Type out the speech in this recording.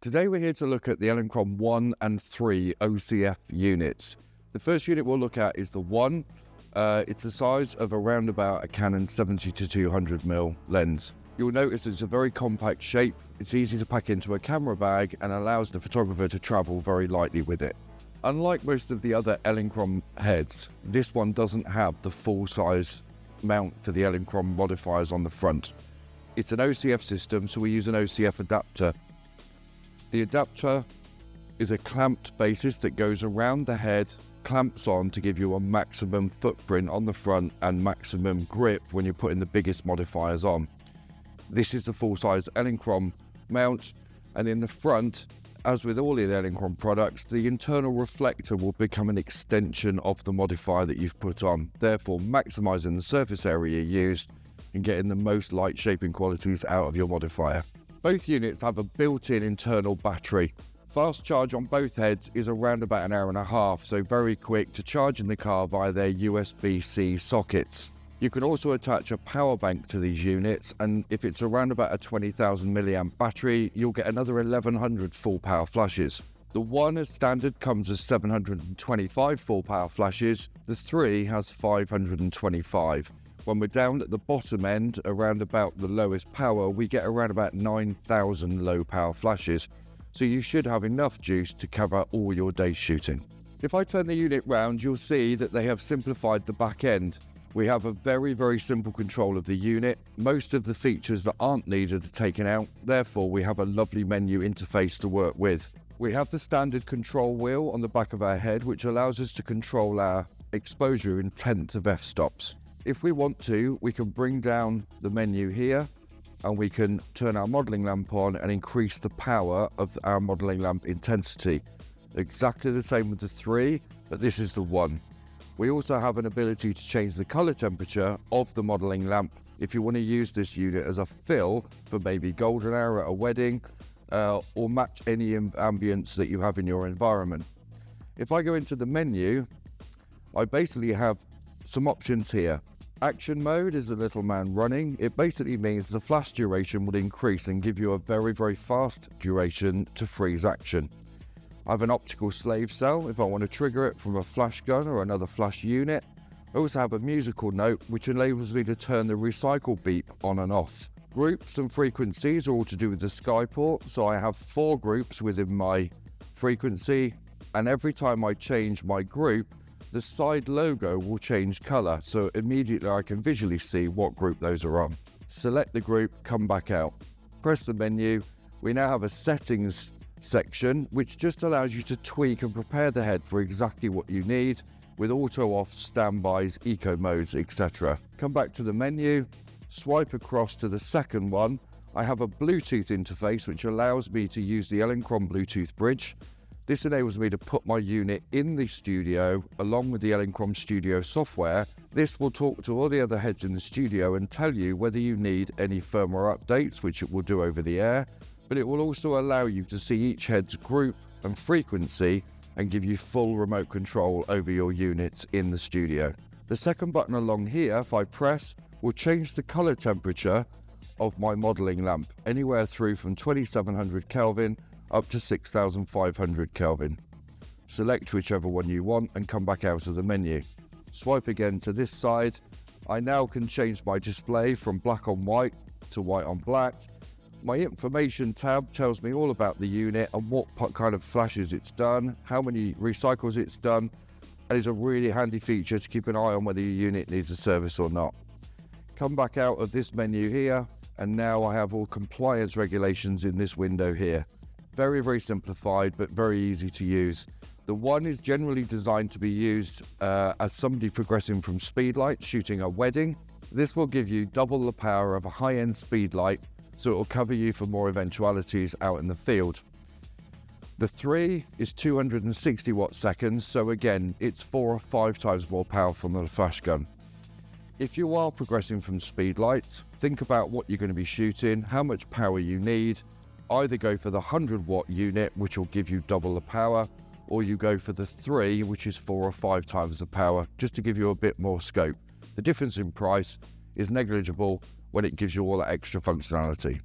Today we're here to look at the Elinchrom 1 and 3 OCF units. The first unit we'll look at is the 1. It's the size of around about a Canon 70-200mm lens. You'll notice it's a very compact shape, it's easy to pack into a camera bag and allows the photographer to travel very lightly with it. Unlike most of the other Elinchrom heads, this one doesn't have the full size mount for the Elinchrom modifiers on the front. It's an OCF system, so we use an OCF adapter. The adapter is a clamped basis that goes around the head, clamps on to give you a maximum footprint on the front and maximum grip when you're putting the biggest modifiers on. This is the full-size Elinchrom mount, and in the front, as with all the Elinchrom products, the internal reflector will become an extension of the modifier that you've put on, therefore maximising the surface area used and getting the most light shaping qualities out of your modifier. Both units have a built-in internal battery. Fast charge on both heads is around about an hour and a half, so very quick to charge in the car via their USB-C sockets. You can also attach a power bank to these units, and if it's around about a 20,000 milliamp battery, you'll get another 1100 full power flashes. The 1 as standard comes as 725 full power flashes, the 3 has 525. When we're down at the bottom end, around about the lowest power, we get around about 9,000 low power flashes, so you should have enough juice to cover all your day's shooting. If I turn the unit round, you'll see that they have simplified the back end. We have a very simple control of the unit. Most of the features that aren't needed are taken out, therefore we have a lovely menu interface to work with. We have the standard control wheel on the back of our head, which allows us to control our exposure in tenths of f-stops. If we want to, we can bring down the menu here and we can turn our modelling lamp on and increase the power of our modelling lamp intensity. Exactly the same with the 3, but this is the 1. We also have an ability to change the colour temperature of the modelling lamp if you want to use this unit as a fill for maybe golden hour at a wedding or match any ambience that you have in your environment. If I go into the menu, I basically have some options here. Action mode is the little man running. It basically means the flash duration will increase and give you a very fast duration to freeze action. I have an optical slave cell if I want to trigger it from a flash gun or another flash unit. I also have a musical note which enables me to turn the recycle beep on and off. Groups and frequencies are all to do with the Skyport, so I have 4 groups within my frequency, and every time I change my group, the side logo will change colour, so immediately I can visually see what group those are on. Select the group, come back out. Press the menu. We now have a settings section, which just allows you to tweak and prepare the head for exactly what you need, with auto off, standbys, eco modes, etc. Come back to the menu, swipe across to the second one. I have a Bluetooth interface, which allows me to use the Elinchrom Bluetooth bridge. This enables me to put my unit in the studio along with the Elinchrom Studio software. This will talk to all the other heads in the studio and tell you whether you need any firmware updates, which it will do over the air, but it will also allow you to see each head's group and frequency and give you full remote control over your units in the studio. The second button along here, if I press, will change the color temperature of my modeling lamp, anywhere through from 2700 Kelvin up to 6500 Kelvin. Select whichever one you want and come back out of the menu. Swipe again to this side. I now can change my display from black on white to white on black. My information tab tells me all about the unit and what kind of flashes it's done, how many recycles it's done, and is a really handy feature to keep an eye on whether your unit needs a service or not. Come back out of this menu here, and now I have all compliance regulations in this window here. Very simplified, but very easy to use. The 1 is generally designed to be used as somebody progressing from speedlight shooting a wedding. This will give you double the power of a high-end speedlight, so it will cover you for more eventualities out in the field. The 3 is 260 watt seconds, so again, it's 4 or 5 times more powerful than a flash gun. If you are progressing from speedlights, think about what you're going to be shooting, how much power you need. Either go for the 100 watt unit, which will give you double the power, or you go for the 3, which is 4 or 5 times the power, just to give you a bit more scope. The difference in price is negligible when it gives you all that extra functionality.